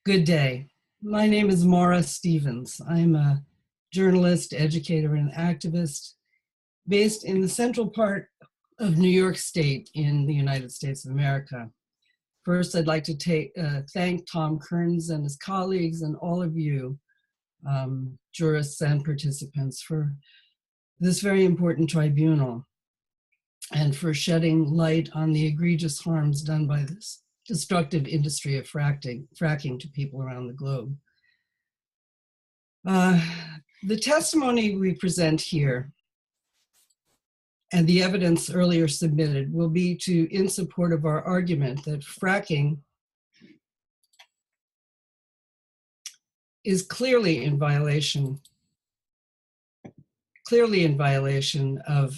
Good day. My name is Maura Stephens. I'm a journalist, educator, and activist based in the central part of New York State in the United States of America. First, I'd like to thank Tom Kearns and his colleagues and all of you, jurists and participants, for this very important tribunal and for shedding light on the egregious harms done by this destructive industry of fracking to people around the globe. The testimony we present here and the evidence earlier submitted will be in support of our argument that fracking is clearly in violation of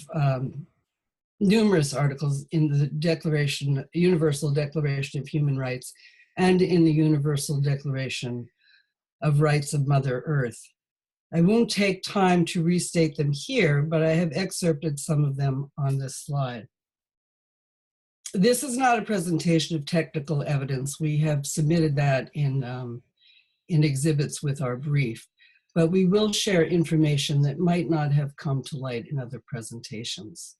numerous articles in the Universal Declaration of Human Rights and in the Universal Declaration of Rights of Mother Earth. I won't take time to restate them here, but I have excerpted some of them on this slide. This is not a presentation of technical evidence. We have submitted that in exhibits with our brief, but we will share information that might not have come to light in other presentations.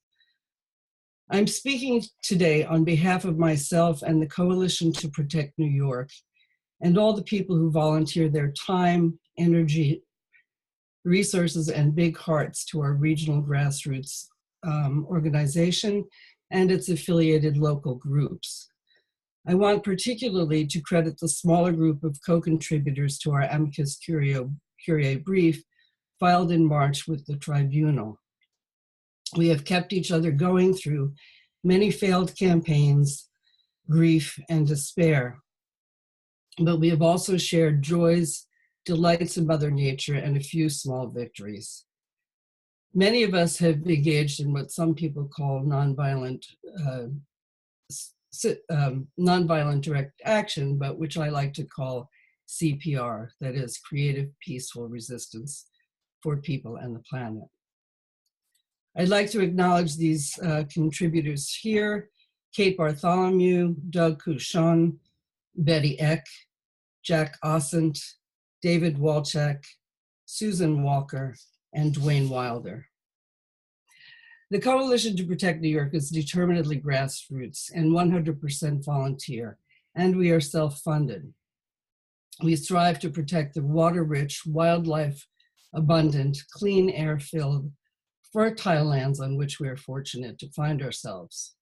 I'm speaking today on behalf of myself and the Coalition to Protect New York and all the people who volunteer their time, energy, resources, and big hearts to our regional grassroots organization and its affiliated local groups. I want particularly to credit the smaller group of co-contributors to our amicus curiae brief filed in March with the Tribunal. We have kept each other going through many failed campaigns, grief, and despair. But we have also shared joys, delights of Mother Nature, and a few small victories. Many of us have engaged in what some people call nonviolent direct action, but which I like to call CPR, that is creative, peaceful resistance for people and the planet. I'd like to acknowledge these contributors here: Kate Bartholomew, Doug Couchon, Betty Eck, Jack Ossent, David Walczak, Susan Walker, and Dwayne Wilder. The Coalition to Protect New York is determinedly grassroots and 100% volunteer, and we are self-funded. We strive to protect the water-rich, wildlife-abundant, clean air-filled, fertile lands on which we are fortunate to find ourselves.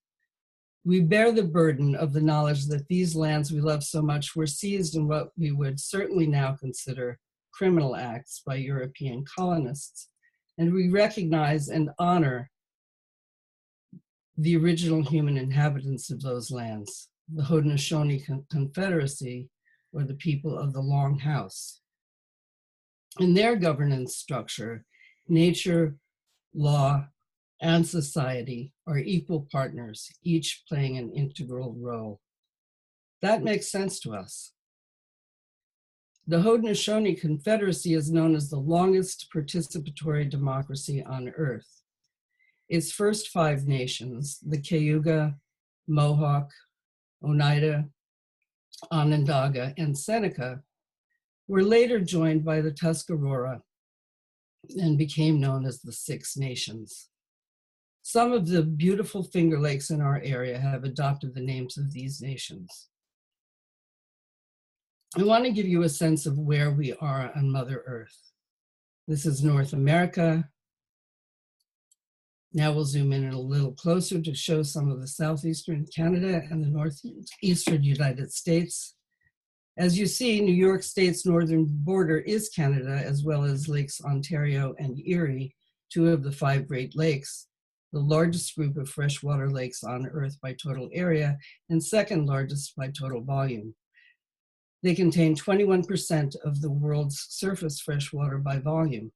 We bear the burden of the knowledge that these lands we love so much were seized in what we would certainly now consider criminal acts by European colonists, and we recognize and honor the original human inhabitants of those lands, the Haudenosaunee Confederacy, or the people of the Long House. In their governance structure, nature, law, and society are equal partners, each playing an integral role. That makes sense to us. The Haudenosaunee Confederacy is known as the longest participatory democracy on Earth. Its first 5 nations, the Cayuga, Mohawk, Oneida, Onondaga, and Seneca, were later joined by the Tuscarora and became known as the 6 Nations. Some of the beautiful Finger Lakes in our area have adopted the names of these nations. I want to give you a sense of where we are on Mother Earth. This is North America. Now we'll zoom in a little closer to show some of the southeastern Canada and the northeastern United States. As you see, New York State's northern border is Canada, as well as Lakes Ontario and Erie, 2 of the 5 Great Lakes, the largest group of freshwater lakes on Earth by total area, and second largest by total volume. They contain 21% of the world's surface freshwater by volume.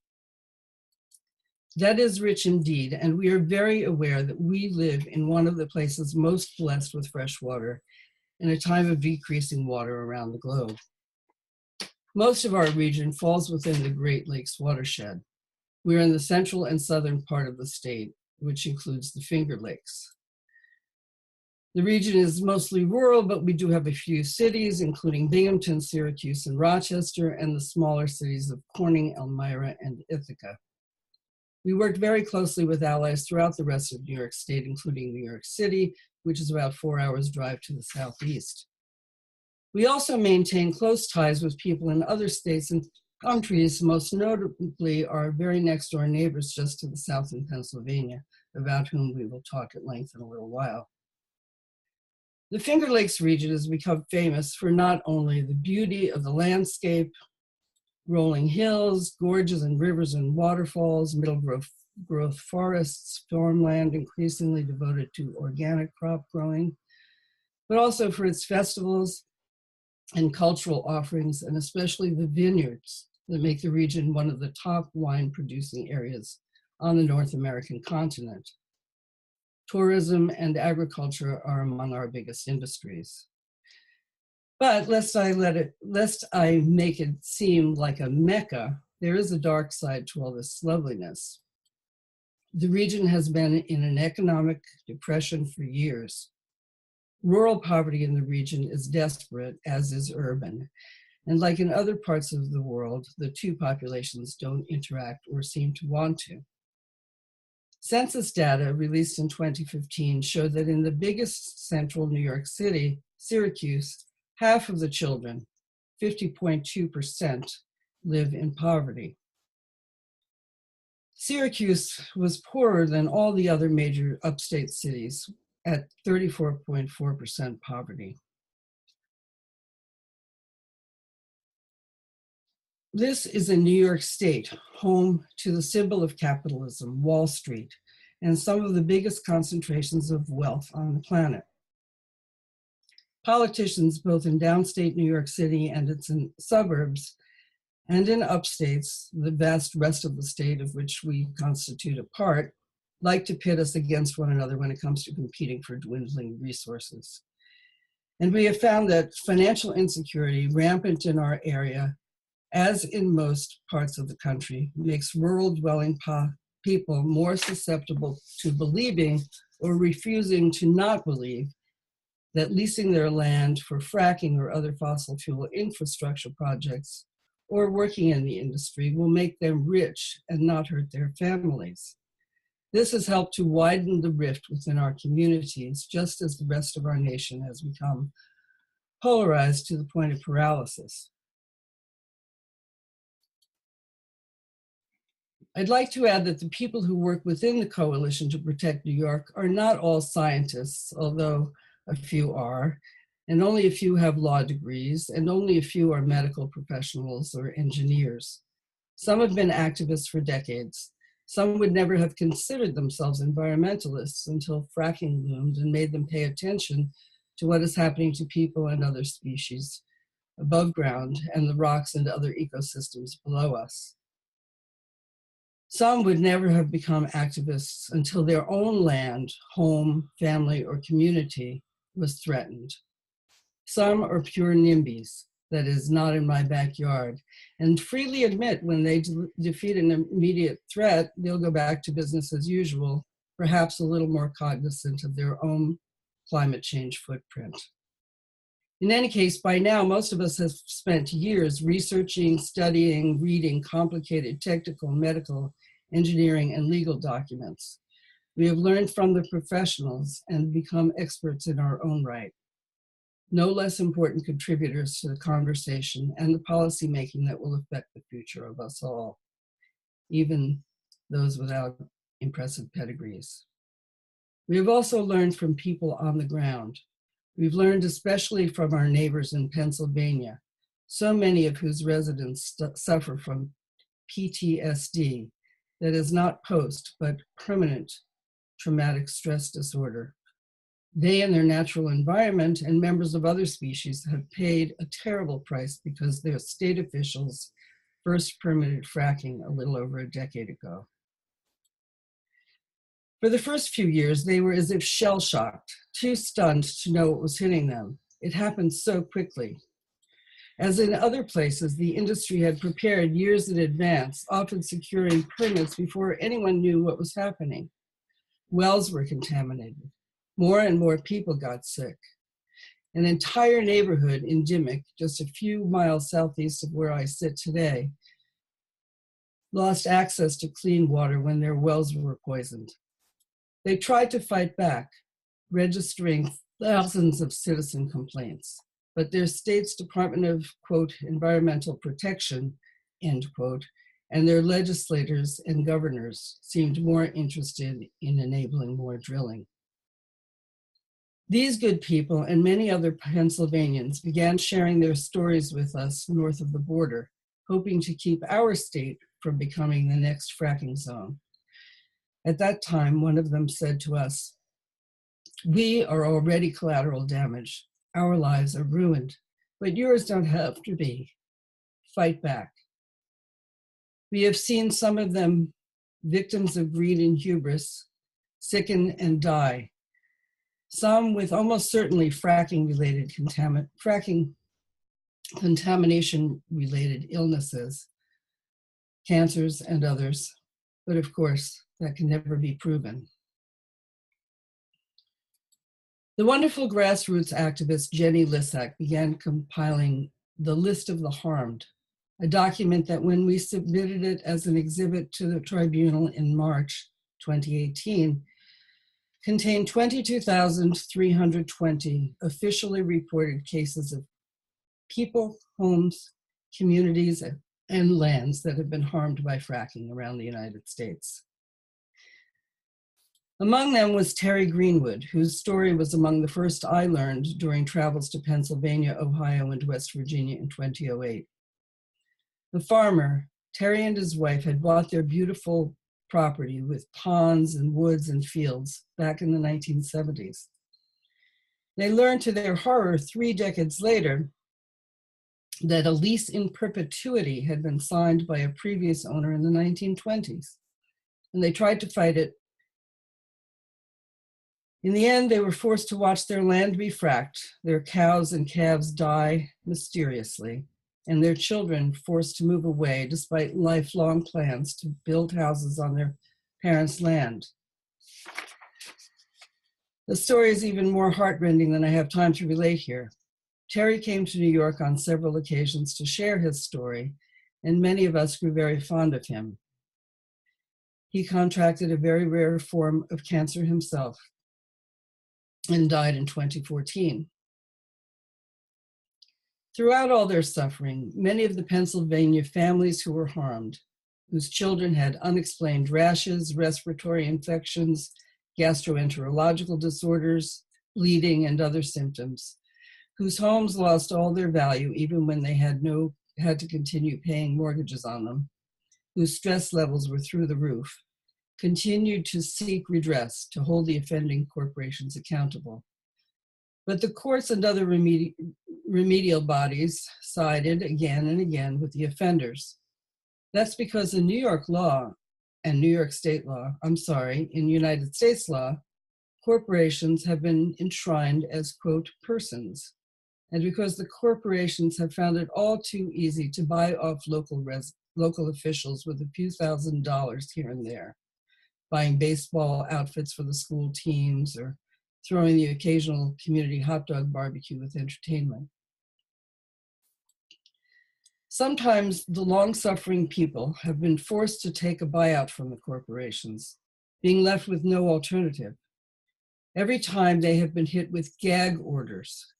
That is rich indeed, and we are very aware that we live in one of the places most blessed with fresh water in a time of decreasing water around the globe. Most of our region falls within the Great Lakes watershed. We are in the central and southern part of the state, which includes the Finger Lakes. The region is mostly rural, but we do have a few cities, including Binghamton, Syracuse, and Rochester, and the smaller cities of Corning, Elmira, and Ithaca. We worked very closely with allies throughout the rest of New York State, including New York City, which is about 4 hours drive to the southeast. We also maintain close ties with people in other states and countries, most notably our very next door neighbors just to the south in Pennsylvania, about whom we will talk at length in a little while. The Finger Lakes region has become famous for not only the beauty of the landscape, rolling hills, gorges and rivers and waterfalls, middle growth forests, farmland increasingly devoted to organic crop growing, but also for its festivals and cultural offerings, and especially the vineyards that make the region one of the top wine producing areas on the North American continent. Tourism and agriculture are among our biggest industries. But lest I make it seem like a mecca, there is a dark side to all this loveliness. The region has been in an economic depression for years. Rural poverty in the region is desperate, as is urban. And like in other parts of the world, the two populations don't interact or seem to want to. Census data released in 2015 showed that in the biggest central New York City, Syracuse, half of the children, 50.2%, live in poverty. Syracuse was poorer than all the other major upstate cities at 34.4% poverty. This is in New York State, home to the symbol of capitalism, Wall Street, and some of the biggest concentrations of wealth on the planet. Politicians, both in downstate New York City and its suburbs, and in upstates, the vast rest of the state of which we constitute a part, like to pit us against one another when it comes to competing for dwindling resources. And we have found that financial insecurity, rampant in our area, as in most parts of the country, makes rural dwelling people more susceptible to believing or refusing to not believe that leasing their land for fracking or other fossil fuel infrastructure projects or working in the industry will make them rich and not hurt their families. This has helped to widen the rift within our communities, just as the rest of our nation has become polarized to the point of paralysis. I'd like to add that the people who work within the Coalition to Protect New York are not all scientists, although a few are, and only a few have law degrees, and only a few are medical professionals or engineers. Some have been activists for decades. Some would never have considered themselves environmentalists until fracking loomed and made them pay attention to what is happening to people and other species above ground and the rocks and other ecosystems below us. Some would never have become activists until their own land, home, family, or community was threatened. Some are pure NIMBYs, that is, not in my backyard, and freely admit when they defeat an immediate threat, they'll go back to business as usual, perhaps a little more cognizant of their own climate change footprint. In any case, by now, most of us have spent years researching, studying, reading complicated technical, medical, engineering, and legal documents. We have learned from the professionals and become experts in our own right. No less important contributors to the conversation and the policymaking that will affect the future of us all, even those without impressive pedigrees. We have also learned from people on the ground. We've learned especially from our neighbors in Pennsylvania, so many of whose residents suffer from PTSD, that is not post, but permanent traumatic stress disorder. They and their natural environment and members of other species have paid a terrible price because their state officials first permitted fracking a little over a decade ago. For the first few years, they were as if shell-shocked, too stunned to know what was hitting them. It happened so quickly. As in other places, the industry had prepared years in advance, often securing permits before anyone knew what was happening. Wells were contaminated. More and more people got sick. An entire neighborhood in Dimmock, just a few miles southeast of where I sit today, lost access to clean water when their wells were poisoned. They tried to fight back, registering thousands of citizen complaints, but their state's Department of, quote, Environmental Protection, end quote, and their legislators and governors seemed more interested in enabling more drilling. These good people and many other Pennsylvanians began sharing their stories with us north of the border, hoping to keep our state from becoming the next fracking zone. At that time, one of them said to us, "We are already collateral damage. Our lives are ruined, but yours don't have to be. Fight back." We have seen some of them, victims of greed and hubris, sicken and die. Some with almost certainly fracking contamination-related illnesses, cancers and others, but of course, that can never be proven. The wonderful grassroots activist Jenny Lissack began compiling the List of the Harmed, a document that when we submitted it as an exhibit to the tribunal in March 2018, contained 22,320 officially reported cases of people, homes, communities, and lands that have been harmed by fracking around the United States. Among them was Terry Greenwood, whose story was among the first I learned during travels to Pennsylvania, Ohio, and West Virginia in 2008. The farmer, Terry and his wife had bought their beautiful property with ponds and woods and fields back in the 1970s. They learned to their horror 3 decades later that a lease in perpetuity had been signed by a previous owner in the 1920s, and they tried to fight it. In the end, they were forced to watch their land be fracked, their cows and calves die mysteriously, and their children forced to move away despite lifelong plans to build houses on their parents' land. The story is even more heartrending than I have time to relate here. Terry came to New York on several occasions to share his story, and many of us grew very fond of him. He contracted a very rare form of cancer himself and died in 2014. Throughout all their suffering, many of the Pennsylvania families who were harmed, whose children had unexplained rashes, respiratory infections, gastroenterological disorders, bleeding, and other symptoms, whose homes lost all their value even when they had to continue paying mortgages on them, whose stress levels were through the roof, continued to seek redress to hold the offending corporations accountable. But the courts and other remedial bodies sided again and again with the offenders. That's because in New York law, and New York state law, in United States law, corporations have been enshrined as, quote, persons. And because the corporations have found it all too easy to buy off local officials with a few $1,000s here and there, buying baseball outfits for the school teams or throwing the occasional community hot dog barbecue with entertainment. Sometimes the long-suffering people have been forced to take a buyout from the corporations, being left with no alternative. Every time they have been hit with gag orders.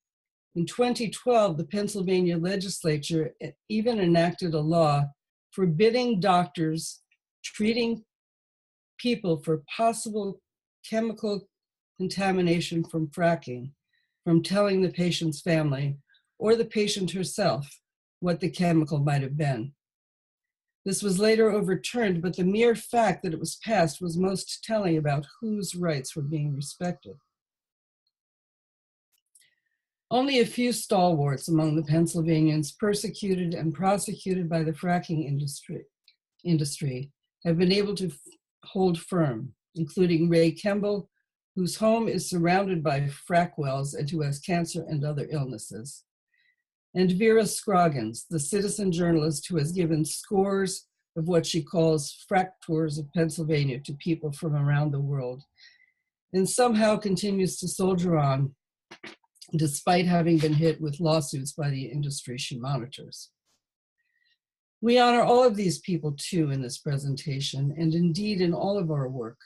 In 2012, the Pennsylvania legislature even enacted a law forbidding doctors treating people for possible chemical contamination from fracking from telling the patient's family or the patient herself what the chemical might have been. This was later overturned, but the mere fact that it was passed was most telling about whose rights were being respected. Only a few stalwarts among the Pennsylvanians persecuted and prosecuted by the fracking industry have been able to hold firm, including Ray Kemble, whose home is surrounded by frack wells and who has cancer and other illnesses, and Vera Scroggins, the citizen journalist who has given scores of what she calls frack tours of Pennsylvania to people from around the world, and somehow continues to soldier on despite having been hit with lawsuits by the industry she monitors. We honor all of these people too in this presentation, and indeed in all of our work.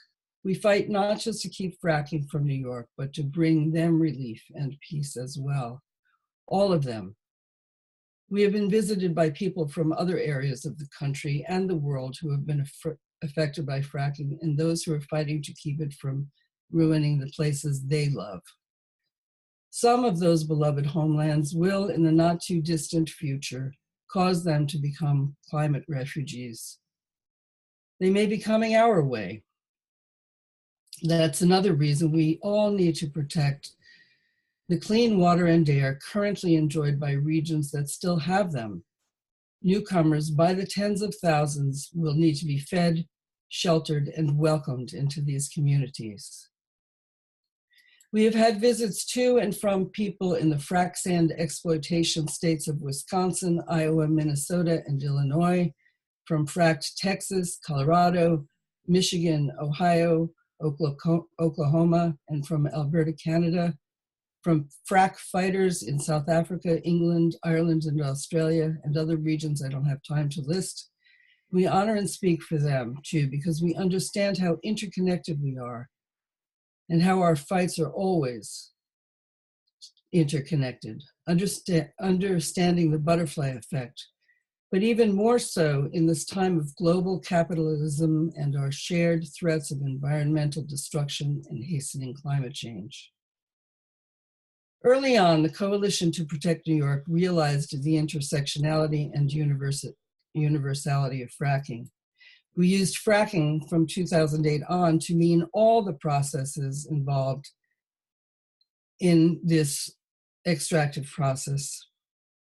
We fight not just to keep fracking from New York, but to bring them relief and peace as well. All of them. We have been visited by people from other areas of the country and the world who have been affected by fracking, and those who are fighting to keep it from ruining the places they love. Some of those beloved homelands will, in the not too distant future, cause them to become climate refugees. They may be coming our way. That's another reason we all need to protect the clean water and air currently enjoyed by regions that still have them. Newcomers by the tens of thousands will need to be fed, sheltered, and welcomed into these communities. We have had visits to and from people in the frac sand exploitation states of Wisconsin, Iowa, Minnesota, and Illinois, from fracked Texas, Colorado, Michigan, Ohio, Oklahoma, and from Alberta, Canada, from frack fighters in South Africa, England, Ireland, and Australia, and other regions I don't have time to list. We honor and speak for them too, because we understand how interconnected we are and how our fights are always interconnected, understanding the butterfly effect, but even more so in this time of global capitalism and our shared threats of environmental destruction and hastening climate change. Early on, the Coalition to Protect New York realized the intersectionality and universality of fracking. We used fracking from 2008 on to mean all the processes involved in this extractive process.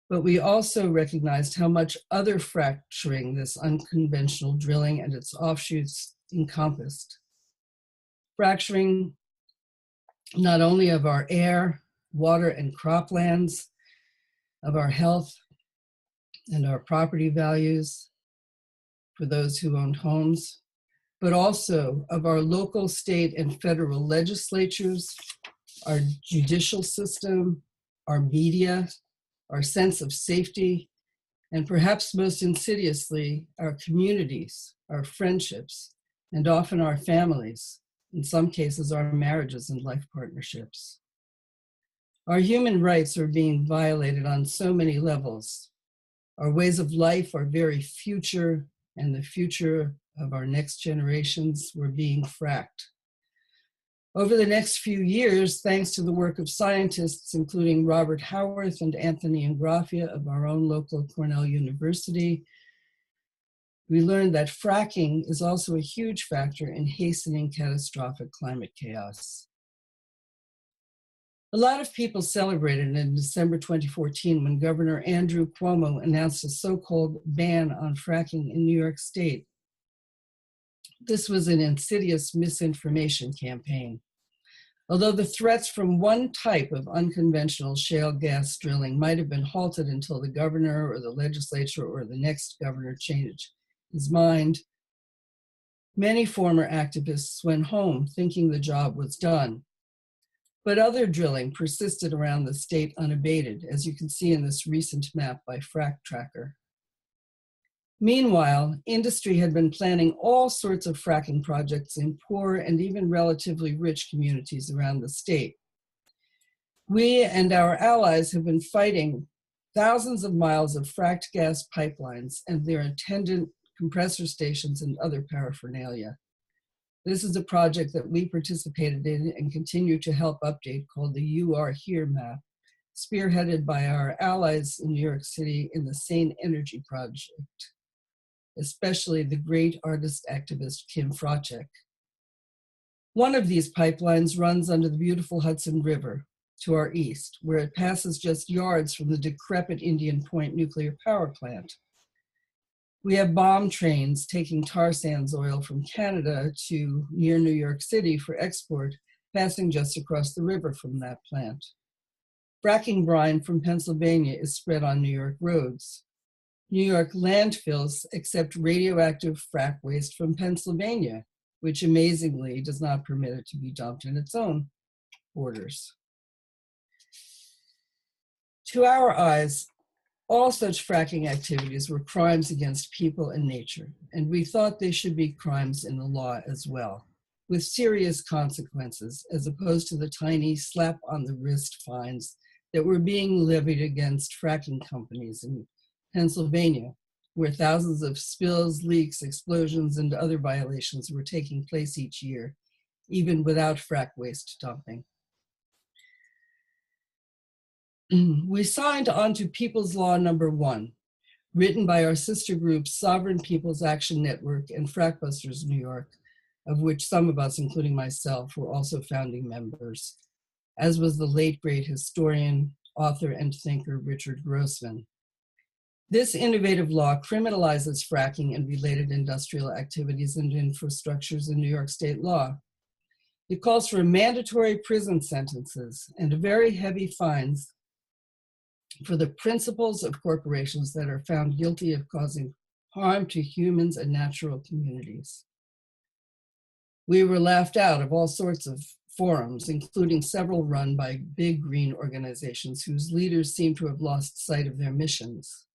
But we also recognized how much other fracturing this unconventional drilling and its offshoots encompassed. Fracturing not only of our air, water, and croplands, of our health and our property values, for those who owned homes, but also of our local, state, and federal legislatures, our judicial system, our media, our sense of safety, and perhaps most insidiously, our communities, our friendships, and often our families, in some cases, our marriages and life partnerships. Our human rights are being violated on so many levels. Our ways of life, our very future, and the future of our next generations were being fracked. Over the next few years, thanks to the work of scientists, including Robert Howarth and Anthony Ingraffia of our own local Cornell University, we learned that fracking is also a huge factor in hastening catastrophic climate chaos. A lot of people celebrated in December 2014 when Governor Andrew Cuomo announced a so-called ban on fracking in New York State. This was an insidious misinformation campaign. Although the threats from one type of unconventional shale gas drilling might have been halted until the governor or the legislature or the next governor changed his mind, many former activists went home thinking the job was done. But other drilling persisted around the state unabated, as you can see in this recent map by Frack Tracker. Meanwhile, industry had been planning all sorts of fracking projects in poor and even relatively rich communities around the state. We and our allies have been fighting thousands of miles of fracked gas pipelines and their attendant compressor stations and other paraphernalia. This is a project that we participated in and continue to help update called the You Are Here map, spearheaded by our allies in New York City in the Sane Energy Project, especially the great artist activist Kim Froczek. One of these pipelines runs under the beautiful Hudson River to our east, where it passes just yards from the decrepit Indian Point nuclear power plant. We have bomb trains taking tar sands oil from Canada to near New York City for export, passing just across the river from that plant. Fracking brine from Pennsylvania is spread on New York roads. New York landfills accept radioactive frack waste from Pennsylvania, which amazingly does not permit it to be dumped in its own borders. To our eyes, all such fracking activities were crimes against people and nature, and we thought they should be crimes in the law as well, with serious consequences, as opposed to the tiny slap on the wrist fines that were being levied against fracking companies in Pennsylvania, where thousands of spills, leaks, explosions, and other violations were taking place each year, even without frack waste dumping. We signed on to People's Law Number 1, written by our sister groups Sovereign People's Action Network and Frackbusters New York, of which some of us, including myself, were also founding members, as was the late great historian, author, and thinker Richard Grossman. This innovative law criminalizes fracking and related industrial activities and infrastructures in New York state law. It calls for mandatory prison sentences and very heavy fines for the principals of corporations that are found guilty of causing harm to humans and natural communities. We were laughed out of all sorts of forums, including several run by big green organizations whose leaders seem to have lost sight of their missions.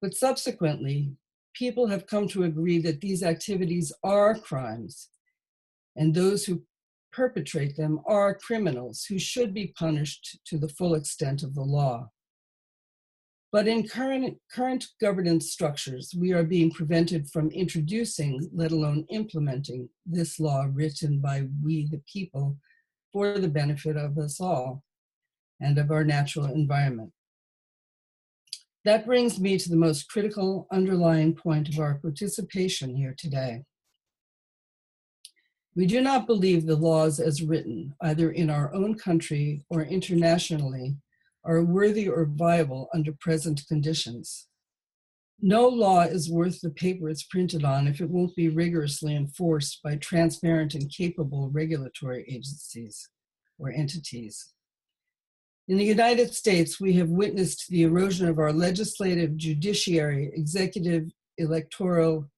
But subsequently, people have come to agree that these activities are crimes, and those who perpetrate them are criminals who should be punished to the full extent of the law. But in current governance structures, we are being prevented from introducing, let alone implementing, this law written by we the people for the benefit of us all and of our natural environment. That brings me to the most critical underlying point of our participation here today. We do not believe the laws as written, either in our own country or internationally, are worthy or viable under present conditions. No law is worth the paper it's printed on if it won't be rigorously enforced by transparent and capable regulatory agencies or entities. In the United States, we have witnessed the erosion of our legislative, judiciary, executive, electoral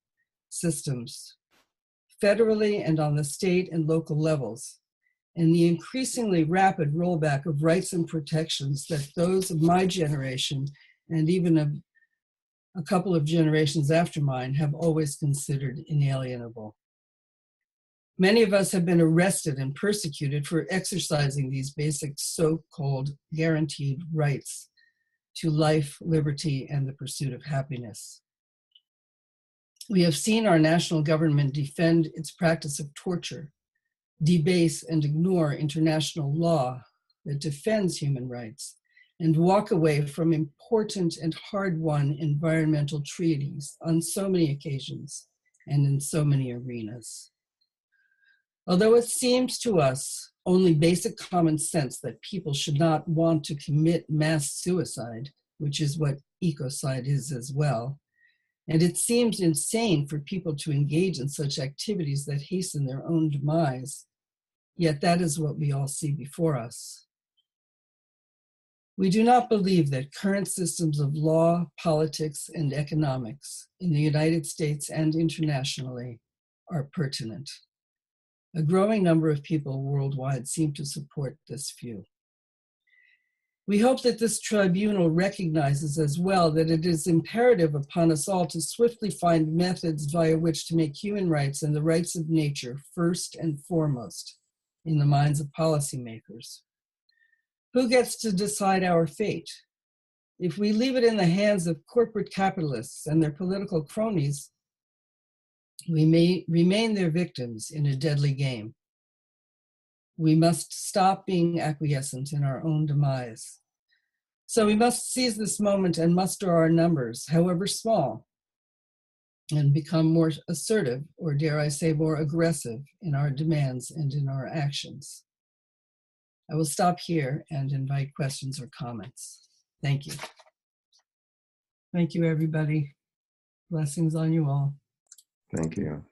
systems, federally and on the state and local levels, and the increasingly rapid rollback of rights and protections that those of my generation and even of a couple of generations after mine have always considered inalienable. Many of us have been arrested and persecuted for exercising these basic so-called guaranteed rights to life, liberty, and the pursuit of happiness. We have seen our national government defend its practice of torture, debase and ignore international law that defends human rights, and walk away from important and hard-won environmental treaties on so many occasions and in so many arenas. Although it seems to us only basic common sense that people should not want to commit mass suicide, which is what ecocide is as well, and it seems insane for people to engage in such activities that hasten their own demise, yet that is what we all see before us. We do not believe that current systems of law, politics, and economics in the United States and internationally are pertinent. A growing number of people worldwide seem to support this view. We hope that this tribunal recognizes as well that it is imperative upon us all to swiftly find methods via which to make human rights and the rights of nature first and foremost in the minds of policymakers. Who gets to decide our fate? If we leave it in the hands of corporate capitalists and their political cronies, we may remain their victims in a deadly game. We must stop being acquiescent in our own demise. So we must seize this moment and muster our numbers, however small, and become more assertive, or dare I say more aggressive, in our demands and in our actions. I will stop here and invite questions or comments. Thank you. Thank you, everybody. Blessings on you all. Thank you.